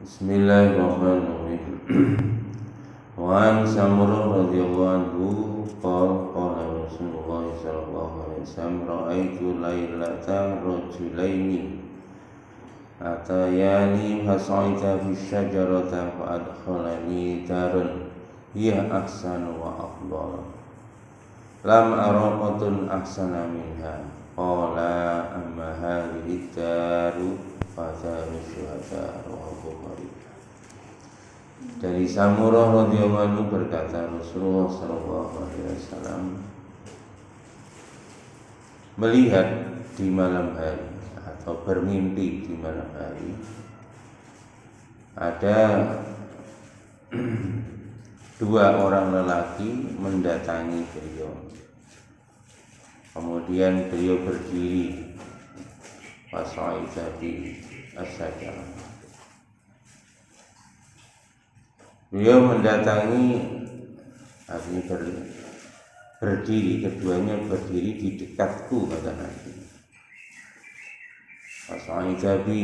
Bismillahirrahmanirrahim. Wa an Samurah radhiyallahu anhu qala Rasulullah sallallahu alaihi wasallam ra'aitu lailata rajulaini atayani fasa'ita fi syajarata fa adkhalani darun hiya ahsanu wa afdal lam ara qatun ahsana minha qala amma hadhihi daru fa daru syuhada rawahu Bukhari. Dari Samurah radhiyallahu anhu berkata Rasulullah sallallahu alaihi wasallam melihat di malam hari atau bermimpi di malam hari ada dua orang lelaki mendatangi beliau. Kemudian beliau berdiri fasa'ida bi as-sajarah. Beliau mendatangi, artinya berdiri, keduanya berdiri di dekatku, kata Nabi. Fasa'ida bi,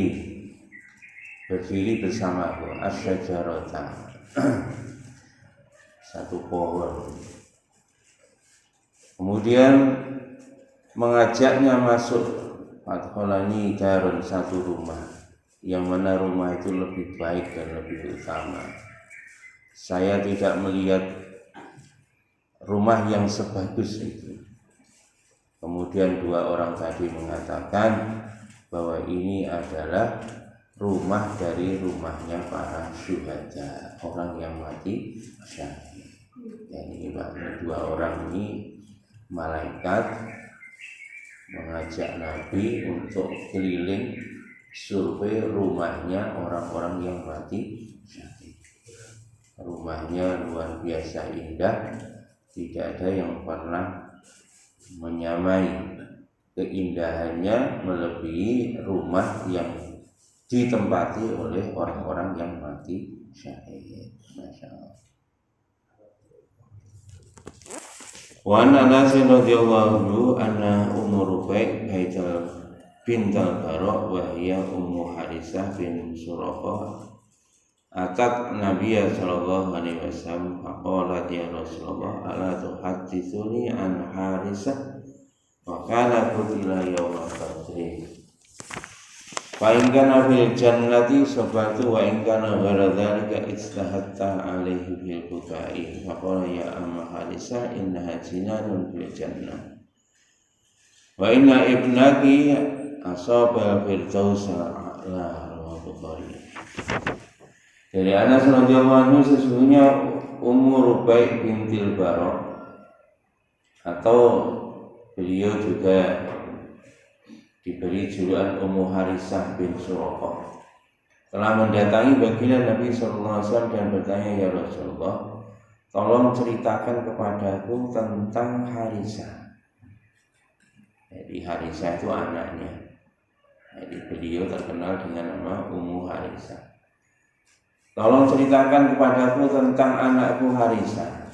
berdiri bersamaku, as-sajarata, satu pohon. Kemudian mengajaknya masuk adkhalani darun, satu rumah, yang mana rumah itu lebih baik dan lebih utama. Saya tidak melihat rumah yang sebagus itu. Kemudian dua orang tadi mengatakan bahwa ini adalah rumah dari rumahnya para syuhada, orang yang mati syahid. Jadi dua orang ini malaikat mengajak Nabi untuk keliling survei rumahnya orang-orang yang mati syahid. Rumahnya luar biasa indah, tidak ada yang pernah menyamai keindahannya melebihi rumah yang ditempati oleh orang-orang yang mati syahid. Masya Allah. Wa an Anas radhiyallahu anhu anna Ummu Rubai Baitul bintal Bara wa hiya Ummu Harisah bin Suraqah atat Nabiya sallallahu alaihi wasallam faqalat ya Rasulullah ala tuhadditsuni an Harisah wa kana qutila yawma badri fa in kana fil jannati sabatu wa in kana ghayra dzalika istahatta alaihi bil bukai faqala ya amma Harisah innaha jinanun fil jannah wa inna ibnaki asaba firdaus a'la rawahu Bukhari. Dari Anas radhiyallahu anhu sesungguhnya Ummu Rubai bintil Bara atau beliau juga diberi julukan Ummu Harisah bin Suraqah telah mendatangi baginda Nabi sallallahu alaihi wasallam dan bertanya, ya Rasulullah, tolong ceritakan kepadaku tentang Harisah. Jadi Harisah itu anaknya. Jadi beliau terkenal dengan nama Ummu Harisah. Tolong ceritakan kepadaku tentang anakku Harisah,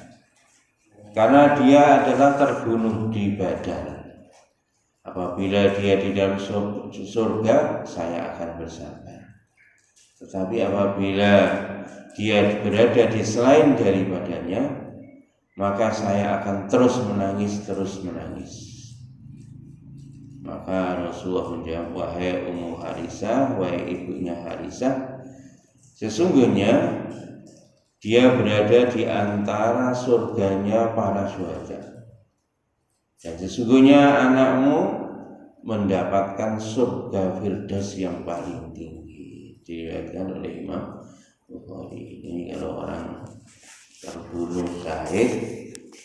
karena dia adalah terbunuh di Badar. Apabila dia di dalam surga, saya akan bersabar. Tetapi apabila dia berada di selain daripadanya, maka saya akan terus menangis. Maka Rasulullah menjawab, wahai Ummu Harisah, wahai ibunya Harisah, sesungguhnya dia berada di antara surganya para syuhada. Dan sesungguhnya anakmu mendapatkan surga Firdaus yang paling tinggi. Diriwayatkan oleh Imam Bukhari. Ini kalau orang terbunuh syahid,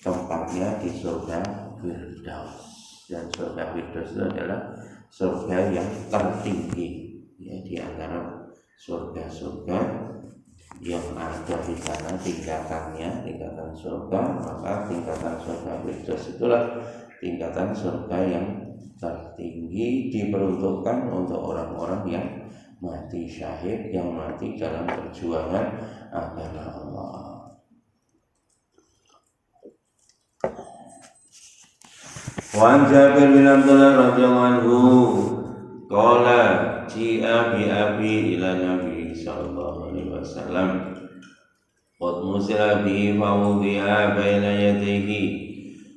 tempatnya di surga Firdaus. Dan surga Firdaus itu adalah surga yang tertinggi, ya, di antara surga-surga yang ada di sana tingkatan surga, maka tingkatan surga Firdaus itulah tingkatan surga yang tertinggi, diperuntukkan untuk orang-orang yang mati syahid, yang mati dalam perjuangan agama Allah. Wa Jabir bin Abdullah radhiyallahu anhu qala ji'a bi abi ila nabi sallallahu alaihi wasallam qad musila bi fa wudi'a baina yadayhi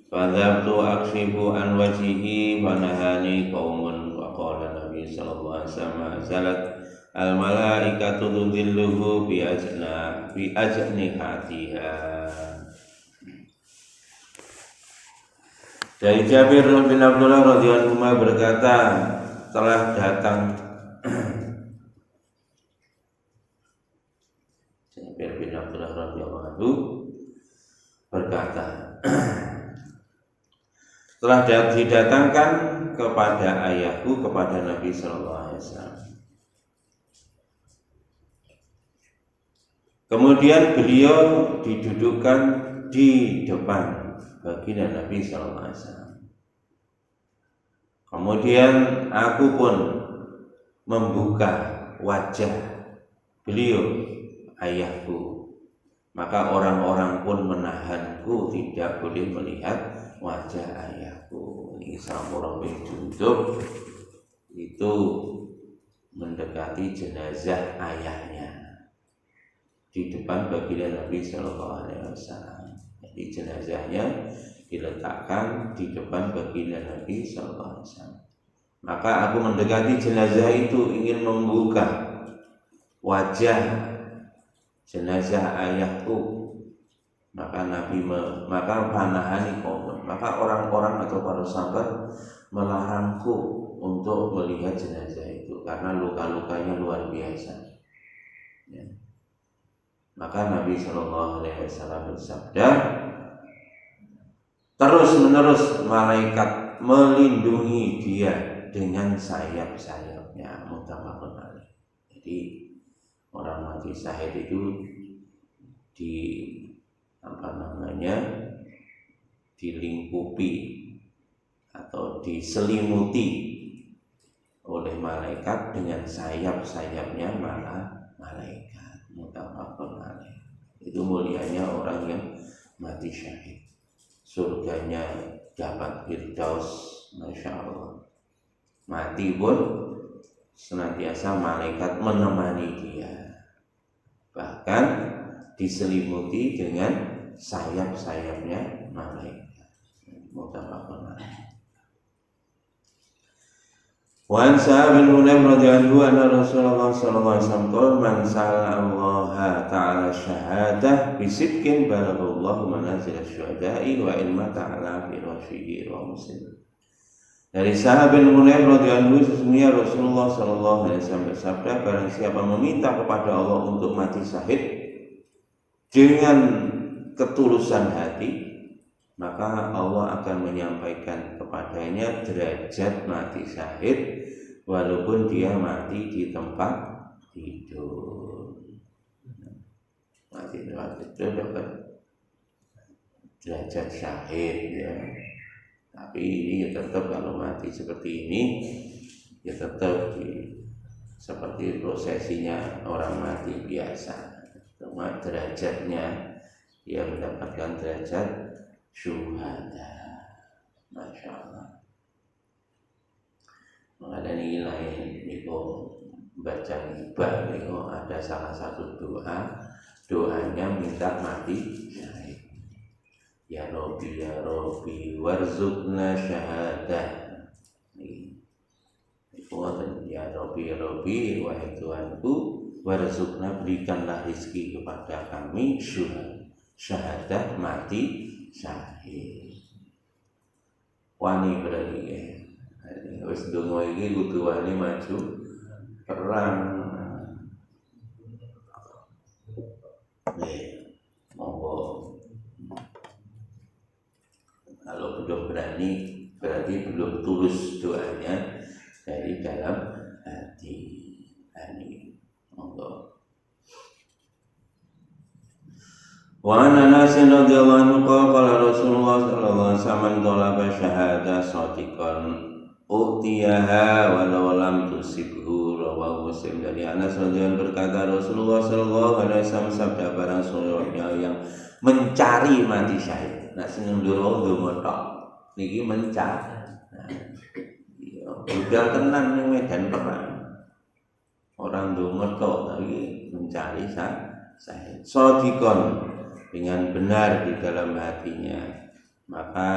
fadhabtu akshifu an wajhihi fa nahani qaumun wa qala nabi sallallahu alaihi wasallam zalat al malaikatu tudhilluhu bi ajnihatiha. Dari Jabir bin Abdullah radhiyallahu anhu berkata, telah datang Jabir bin Abdullah radhiyallahu anhu berkata, telah didatangkan kepada ayahku, kepada Nabi sallallahu alaihi wasallam. Kemudian beliau didudukkan di depan baginda Nabi sallallahu alaihi wasallam. Kemudian aku pun membuka wajah beliau, ayahku. Maka orang-orang pun menahanku, tidak boleh melihat wajah ayahku. Ini sampurang bin Jundub itu mendekati jenazah ayahnya di depan baginda Nabi sallallahu alaihi wasallam. Jadi jenazahnya diletakkan di depan baginda Nabi sallallahu alaihi wasallam. Maka aku mendekati jenazah itu, ingin membuka wajah jenazah ayahku. Maka maka panahani kaum, maka orang-orang atau para sahabat melarangku untuk melihat jenazah itu karena luka-lukanya luar biasa. Ya. Maka Nabi sallallahu alaihi wasallam bersabda, terus-menerus malaikat melindungi dia dengan sayap-sayapnya. Muttafaqun alaih. Jadi orang mati syahid itu dilingkupi atau diselimuti oleh malaikat dengan sayap-sayapnya malaikat. Muttafaqun alaih. Itu mulianya orang yang mati syahid. Surganya dapat firdaus, masya Allah. Mati pun senantiasa malaikat menemani dia, bahkan diselimuti dengan sayap-sayapnya malaikat. Muttafaqun alaih. Wa an Sa'ad bin Hunayf radhiyallahu anhu Rasulullah sallallahu alaihi wasallam qala man sa'ala Allah ta'ala syahadah bi sidqin balaghallahu manazil asy-syuhada'i wa ilma ta'ala fi rasyihi wa Muslim. Dari Sa'ad bin Hunayf radhiyallahu anhu, sesungguhnya Rasulullah sallallahu alaihi wasallam bersabda, barang siapa meminta kepada Allah untuk mati syahid dengan ketulusan hati, maka Allah akan menyampaikan kepadanya derajat mati syahid walaupun dia mati di tempat tidur. Mati di tempat tidur dapat derajat syahid ya. Tapi ini tetap kalau mati seperti ini ya tetap seperti prosesinya orang mati biasa. Cuma derajatnya dia mendapatkan derajat syuhada. Masya Allah. Mengenai nilai itu baca hibah itu ada salah satu doanya minta mati syahid. Ya Rabbi warzuqna syahadah. Ya Rabbi wahai Tuhanku, warzuqna, berikanlah rezeki kepada kami syahadah, mati syahid. Wani berarti ya. Wis donga iki kudu wani maju perang. Monggo. Kalau belum berani berarti belum tulus doanya dari dalam hati. Ini monggo. Wa an Anas radhiyallahu anhu qala Rasulullah sallallahu alaihi wasallam talaba syahada shadiqan utiyaha walau lam tusibhu, rawahu Muslim. Dari Anas radhiyallahu berkata, Rasulullah sallallahu alaihi wasallam sabda, barang seorang yang mencari mati syahid. Nah sing ndoro ndonga tok niki mencari. budal tenan ning medan perang. Orang donga tok tapi mencari syahid. Shadiqon dengan benar di dalam hatinya, maka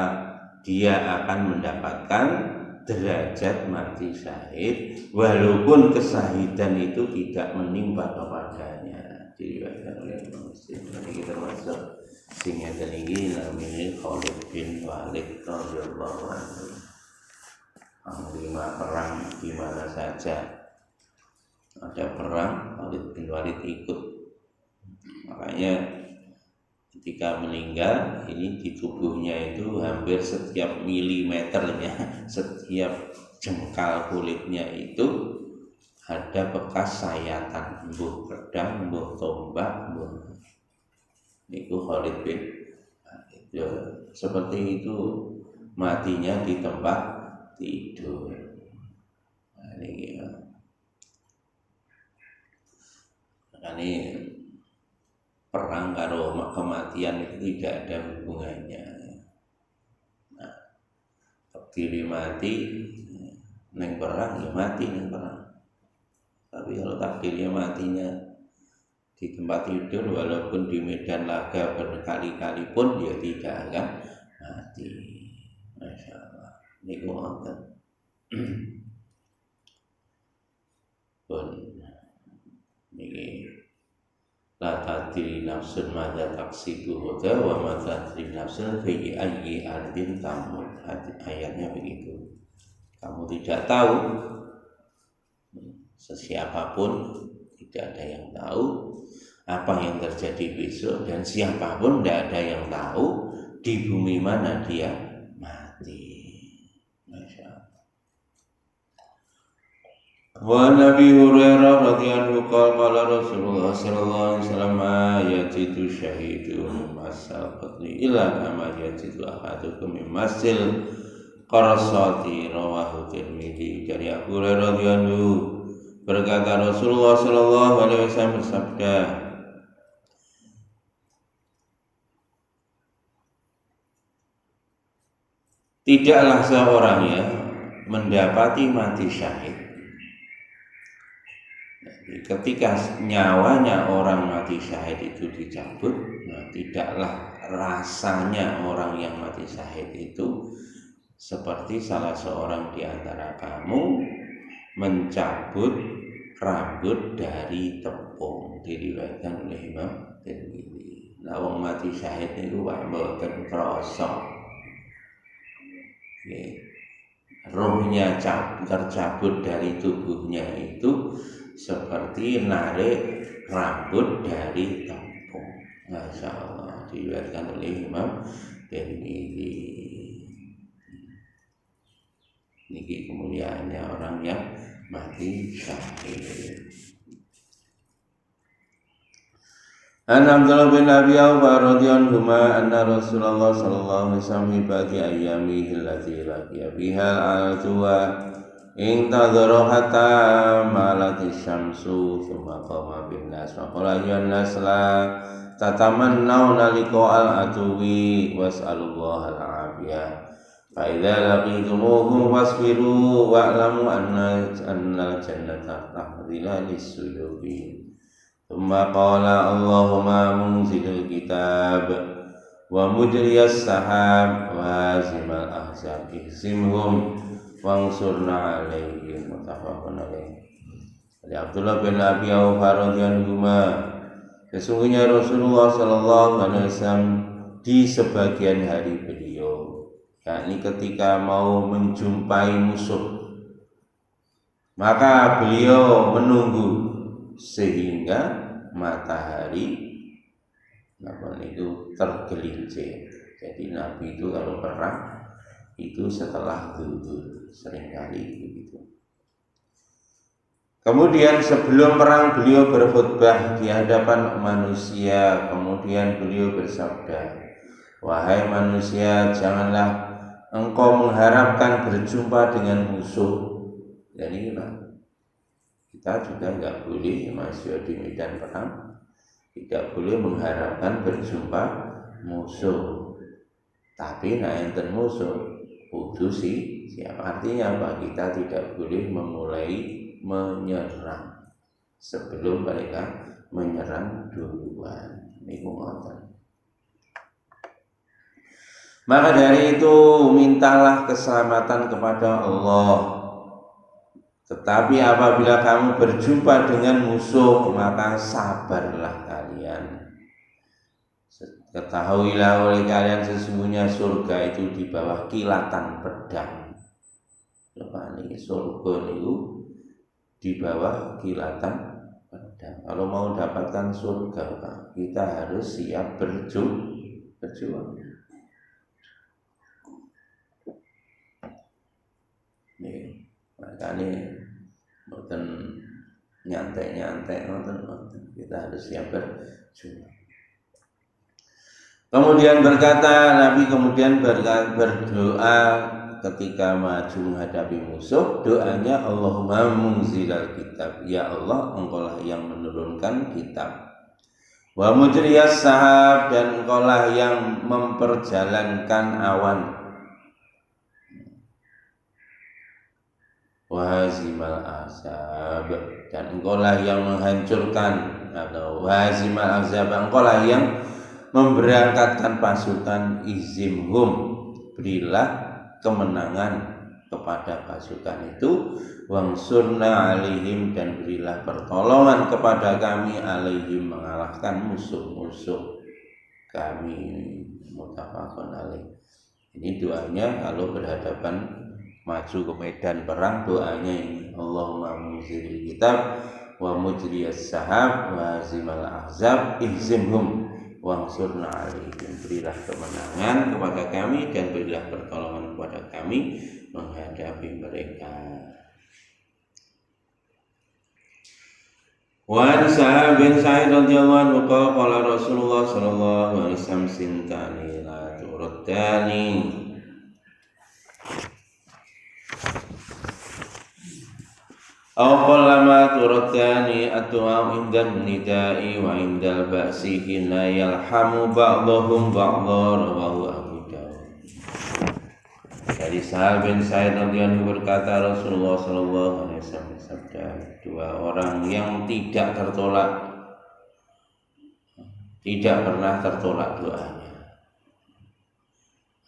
dia akan mendapatkan derajat mati syahid walaupun kesahidan itu tidak menimpa kepadanya. Diriwayatkan oleh Muslim. Ini termasuk sing ngeten iki namanya Khalid bin Walid radhiyallahu anhu. Panglima perang di mana saja ada perang, Khalid bin Walid ikut. Makanya ketika meninggal ini di tubuhnya itu hampir setiap milimeternya, setiap jengkal kulitnya itu ada bekas sayatan, mbuh pedang, mbuh tombak, mbuh niku Khalid bin Walid. Ya, seperti itu matinya di tempat tidur. Nah, ini ini perang karo kematian itu tidak ada hubungannya. Nah, diri mati neng perang ya mati neng perang. Tapi kalau takdirnya matinya di tempat tidur walaupun di medan laga berkali-kali pun dia tidak akan mati. Masya Allah. Ini wonten. Pun ini la tadri nafsun madza taksibu huda wa ma tadri nafsun fi ayyi ardin tamut. Ayatnya begitu. Kamu tidak tahu, sesiapapun tidak ada yang tahu apa yang terjadi besok, dan siapapun tidak ada yang tahu di bumi mana dia mati. Masya Allah. Wa Nabi Hurairah radhiyallahu qala Rasulullah sallallahu alaihi wasallam yajidu syahidun masaqati illa kama yajidu ahadukum masil qarasati rawahu Tirmidzi. Dari Abu Hurairah radhiyallahu berkata Rasulullah sallallahu alaihi wasallam bersabda, tidaklah seorang yang mendapati mati syahid ketika nyawanya orang mati syahid itu dicabut. Nah, tidaklah rasanya orang yang mati syahid itu seperti salah seorang di antara kamu mencabut rambut dari tepung. Diriwayatkan oleh Imam Tirmidzi. Nah, wong mati syahid niku wae mboten krasa. Rohnya tercabut dari tubuhnya itu seperti narik rambut dari tepung. Masya Allah. Diriwayatkan oleh Imam Tirmidzi. Niki kemuliaannya orang yang mati syahid. An Abdullah bin Abi Awfa radhiyallahu anhu anna Rasulullah sallallahu alaihi wasallam bagi ayyamihi allati laqiya biha al-tuwa intadhara hatta malati syamsu thumma qama bin nas wa qala ayyuhan nas la tatamannawna liqa'al atuwi was'alullaha al-afiyah fa idza laqitumuhu fasbiru wa'lamu anna al-jannata tahta dhilalis suyubi. Thumma qala Allahumma munzilal kitab wa mujriyas sahab wa hazimal ahzab ihzimhum wansurna alaihim. Muttafaqun alaih. Dari Abdullah bin Abi Awfa radhiyallahu anhu, sesungguhnya Rasulullah sallallahu alaihi wasallam di sebagian hari beliau, yakni ketika mau menjumpai musuh, maka beliau menunggu sehingga matahari itu tergelincir. Jadi Nabi itu kalau perang itu setelah zuhur, seringkali begitu. Kemudian sebelum perang beliau berkhutbah di hadapan manusia. Kemudian beliau bersabda, wahai manusia, janganlah engkau mengharapkan berjumpa dengan musuh. Jadi kita juga tidak boleh masuk di medan perang, tidak boleh mengharapkan berjumpa musuh. Tapi nek enten musuh kudu siap. Artinya apa? Kita tidak boleh memulai menyerang sebelum mereka menyerang duluan. Ini ngoten. Maka dari itu mintalah keselamatan kepada Allah. Tetapi apabila kamu berjumpa dengan musuh, maka sabarlah kalian. Ketahuilah oleh kalian sesungguhnya surga itu di bawah kilatan pedang. Ini surga itu di bawah kilatan pedang. Kalau mau dapatkan surga, kita harus siap berjuang. Nih, makanya mboten nyantai-nyantai mboten. Kita harus siap berjuang. Kemudian berkata Nabi, kemudian berdoa ketika maju menghadapi musuh, doanya Allahumma munzilal kitab, ya Allah engkaulah yang menurunkan kitab, wa mujriyas sahab, dan engkaulah yang memperjalankan awan, wa hazimal ahzab, dan engkaulah yang menghancurkan, atau wa hazimal ahzab, engkaulah yang memberangkatkan pasukan, izimhum, berilah kemenangan kepada pasukan itu, wangsurna alaihim, dan berilah pertolongan kepada kami, alaihim, mengalahkan musuh-musuh kami. Muttafaqun alaih. Ini doanya kalau berhadapan maju ke medan perang, doanya ini, Allahumma munzilil kitab wa mujriyas sahab wa hazimal ahzab ihzimhum wangsurna alaihim, berilah kemenangan kepada kami dan berilah pertolongan kepada kami menghadapi mereka. Wa Sa'ad bin Sa'id radhiyallahu anhu qala Rasulullah sallallahu alaihi wasallam sintani la turaddani, aw qallama turaddani atwa indan nidai wa indal ba'si hina yalhamu ba'dhum ba'dha, rawahu Abu Dawud. Dari Sa'ad bin Sa'id radhiyallahu berkata Rasulullah sallallahu alaihi wasallam sabda, dua orang yang tidak tertolak, tidak pernah tertolak doanya.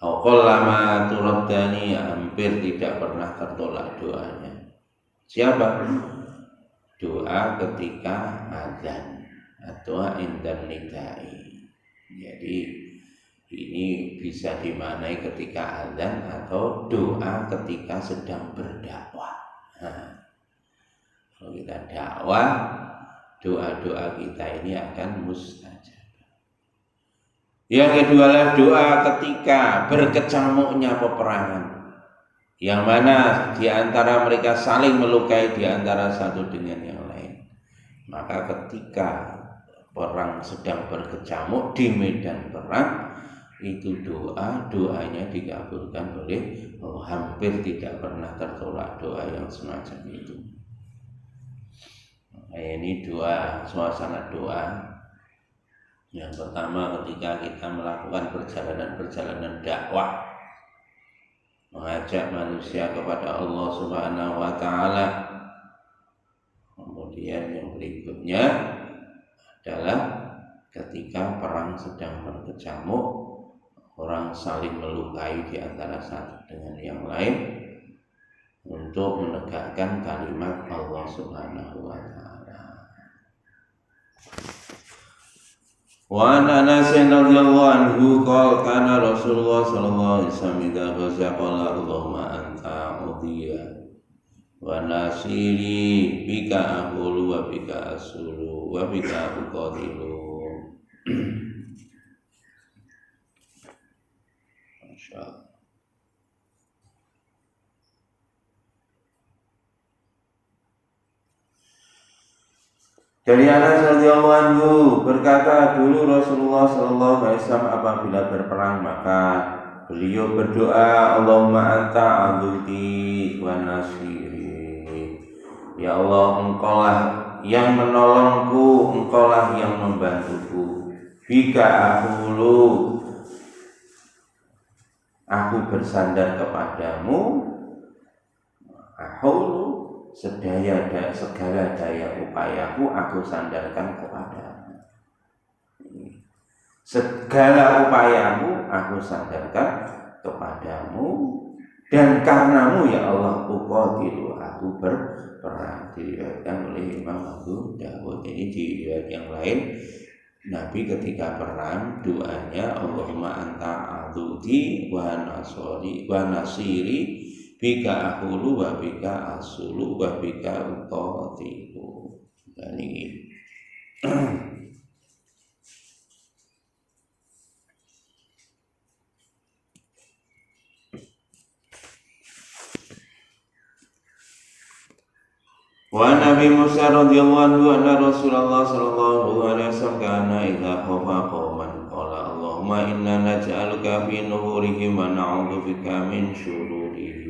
Aw qallama turaddani, hampir tidak pernah tertolak doanya. Siapa? Doa ketika azan atau indan nidai. Jadi ini bisa dimaknai ketika azan atau doa ketika sedang berdakwah. Kalau kita dakwah, doa-doa kita ini akan mustajab. Yang kedua adalah doa ketika berkecamuknya peperangan, yang mana di antara mereka saling melukai di antara satu dengan yang lain. Maka ketika perang sedang berkecamuk di medan perang, itu doanya dikabulkan oleh Allah. Hampir tidak pernah tertolak doa yang semacam itu. Ini doa, suasana doa. Yang pertama ketika kita melakukan perjalanan dakwah, mengajak manusia kepada Allah Subhanahu wa taala. Kemudian yang berikutnya adalah ketika perang sedang berkecamuk, orang saling melukai di antara satu dengan yang lain, untuk menegakkan kalimat Allah Subhanahu wa taala. Wa Anas radhiyallahu anhu qala kana Rasulullah sallallahu alaihi wasallam idza ghaza qala Allahumma anta udhiya wa nasiri bika aqulu wa bika asulu wa bika uqatilu. Masyaallah. Dari Anas radhiyallahu anhu berkata, dulu Rasulullah sallallahu alaihi wasallam apabila berperang maka beliau berdoa, Allahumma anta aduti wa nasiri. Ya Allah, engkaulah yang menolongku, engkaulah yang membantuku. Bika aku bersandar kepadamu, haulu segala daya upayaku aku sandarkan kepadamu. Segala upayamu aku sandarkan kepadamu, dan karenamu ya Allah uqatilu aku berperang. Diriwayatkan oleh Imam Abu Dawud. Ini di riwayat yang lain Nabi ketika perang doanya Allahumma anta adudi wa nasiri bika akhulu wa bika asulu wa bika uqatilu. Dan ini wa Nabi Musa radhiyallahu anhu anna Rasulullah sallallahu alaihi wasallam kana idza khafa qauman qala Allahumma inna naj'aluka fi nuhurihim wa na'udzu bika min syururihim.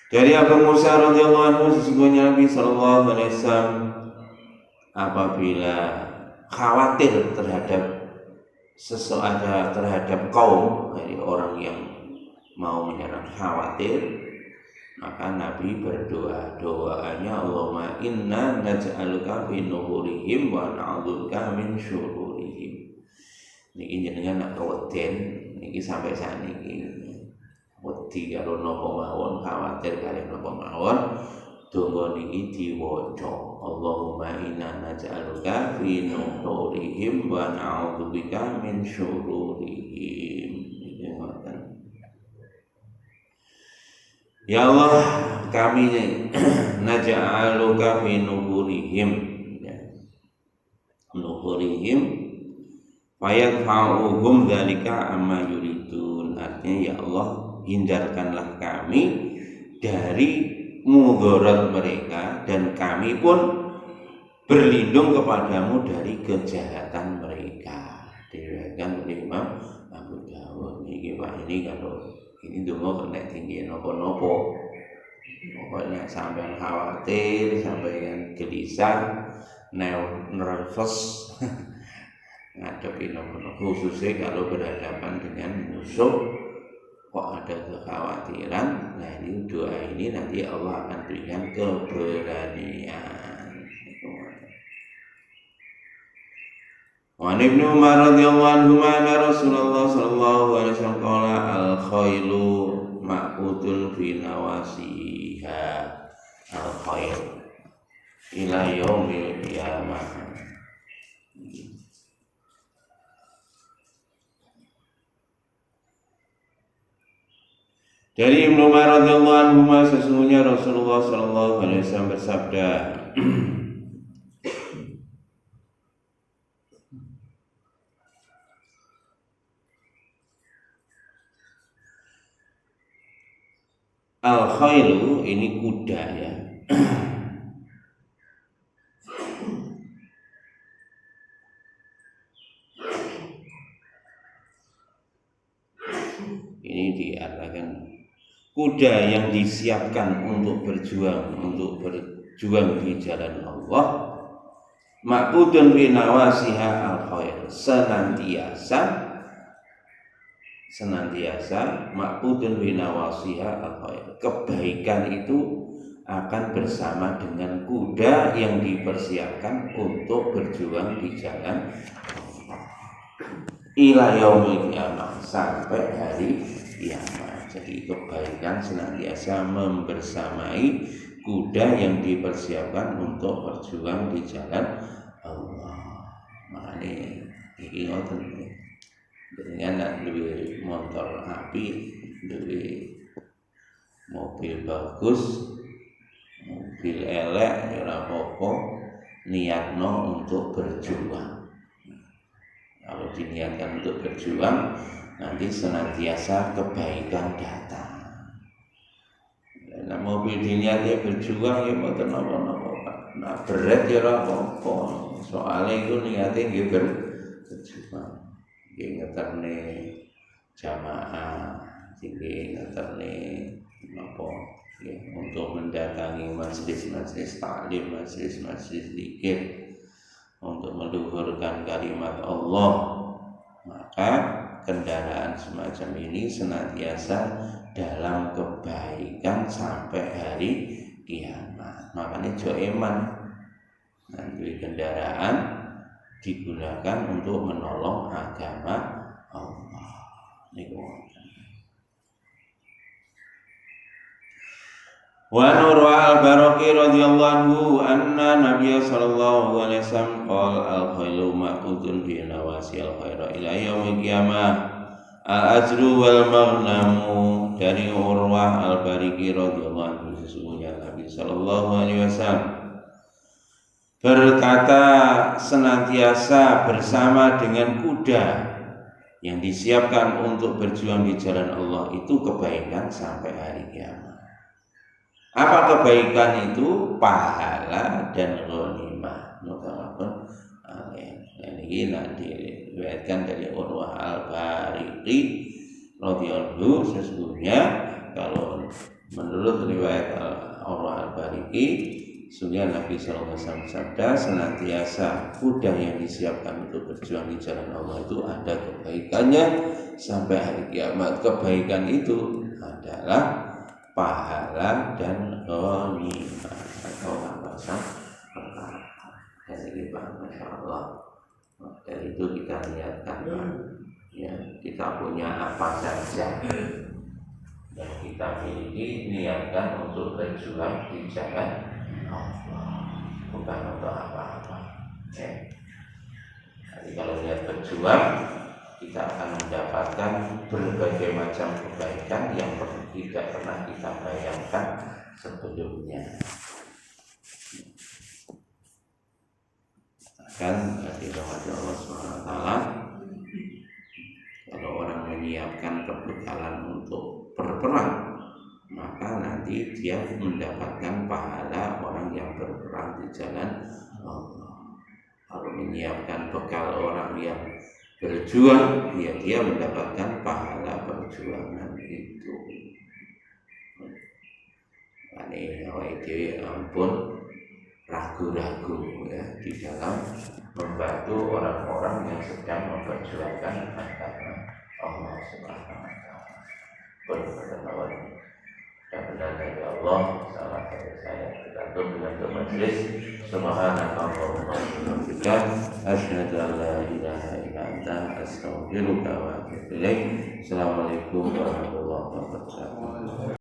Dari Abu Musa radhiyallahu anhu, sesungguhnya Nabi sallallahu alaihi wasallam apabila khawatir terhadap kaum dari orang yang mau menyerang, khawatir, maka Nabi berdoa. Doanya Allahumma inna naj'aluka fi nuhurihim wa na'udzubika min syururihim. Niki jenengan nak keweden niki sampai saniki wedi karo napa mawon, khawatir kali napa mawon, donga niki diwaca Allahumma inna naj'aluka fi nuhurihim wa na'udzubika min syururihim. Ya Allah, kami naj'aluka fi nuhurihim, nuhurihim fayadfa'uhum dzalika amma yuridun. Artinya ya Allah, hindarkanlah kami dari mudarat mereka, dan kami pun berlindung kepadamu dari kejahatan mereka. Diriwayatkan oleh Imam Abu Dawud. Ini Pak, ini kalau ini donga kena tinggi nopo-nopo, pokoknya sampai khawatir, sampai gelisah, nervous ngadepi nopo-nopo, khususnya kalau berhadapan dengan musuh kok ada kekhawatiran. Nah, ini doa ini nanti Allah akan berikan keberanian. Wa Ibnu Umar radhiyallahu anhu anna Rasulullah sallallahu alaihi wasallam qala al-khailu ma'qudun fi nawasiha al-khair ila yaumil qiyamah. Dari Ibnu Umar radhiyallahu anhu, sesungguhnya Rasulullah sallallahu alaihi wasallam bersabda, al-khailu ini kuda ya. Ini diartikan kuda yang disiapkan untuk berjuang di jalan Allah. Maqudun fi nawasiha al-khair, senantiasa maqudun fi nawasiha al-khair, kebaikan itu akan bersama dengan kuda yang dipersiapkan untuk berjuang di jalan Allah ila yaumil qiyamah, sampai hari kiamat. Jadi kebaikan senantiasa membersamai kuda yang dipersiapkan untuk berjuang di jalan Allah. Makanya iki ngoten dengan duwe motor api, duwe mobil bagus, mobil elek, ora apa-apa, niatno untuk berjuang. Kalau diniatkan untuk berjuang, nanti senantiasa kebaikan datang. Nah, mobil diniatnya berjuang ya mboten napa-napa, Pak. Nah, berat ya ora apa-apa. Soale iku niate nggih berjuang. Nggih ngeterne jamaah, nggih ngeterne napa nggih untuk mendatangi majelis-majelis taklim, majelis-majelis zikir. untuk meluhurkan kalimat Allah, maka kendaraan semacam ini senantiasa dalam kebaikan sampai hari kiamat. Makanya joeman nanti kendaraan digunakan untuk menolong agama Allah. Wa Urwa al-Baraqi radhiyallahu anhu anna Nabiy sallallahu alaihi wasallam qala al-khailu ma'udun bi nawasil khaira ila yaumil qiyamah al-ajru wal maghnamu. Dari Urwa al-Baraqi radhiyallahu anhu, sesungguhnya Nabi sallallahu alaihi wasallam berkata, senantiasa bersama dengan kuda yang disiapkan untuk berjuang di jalan Allah itu kebaikan sampai hari kiamat. Apa kebaikan itu? Pahala dan ghanimah. Muttafaqun alaih. Ini nanti diriwayatkan dari Urwah al-Bariqi radhiyallahu, sesungguhnya kalau menurut riwayat Urwah al-Bariqi, sesungguhnya Nabi sallallahu alaihi wasallam bersabda, senantiasa kuda yang disiapkan untuk berjuang di jalan Allah itu ada kebaikannya sampai hari kiamat. Kebaikan itu adalah pahala dan ghanimah atau rampasan perkara. Jadi Masya Allah, dari itu kita niatkan, ya, kita punya apa saja yang kita miliki, niatkan untuk berjuang di jalan Allah, bukan untuk apa-apa. Ya. Jadi kalau niat berjuang, kita akan mendapatkan berbagai macam kebaikan yang tidak pernah kita bayangkan sebelumnya. Akan dirahmati Allah SWT, kalau orang menyiapkan kebekalan untuk berperang, maka nanti dia mendapatkan pahala orang yang berperang di jalan Allah. Kalau menyiapkan bekal orang yang berjuang, dia mendapatkan pahala perjuangan itu. Ini awake ampun ragu-ragu, ya, di dalam membantu orang-orang yang sedang memperjuangkan agama Allah Subhanahu wa taala. Benar-benar benar dari Allah, salah dari saya. Kita tutup dengan majlis. Subhanakallahumma wa bihamdika asyhadu an la ilaha illa anta astaghfiruka wa atubu ilaik. Assalamualaikum warahmatullahi wabarakatuh.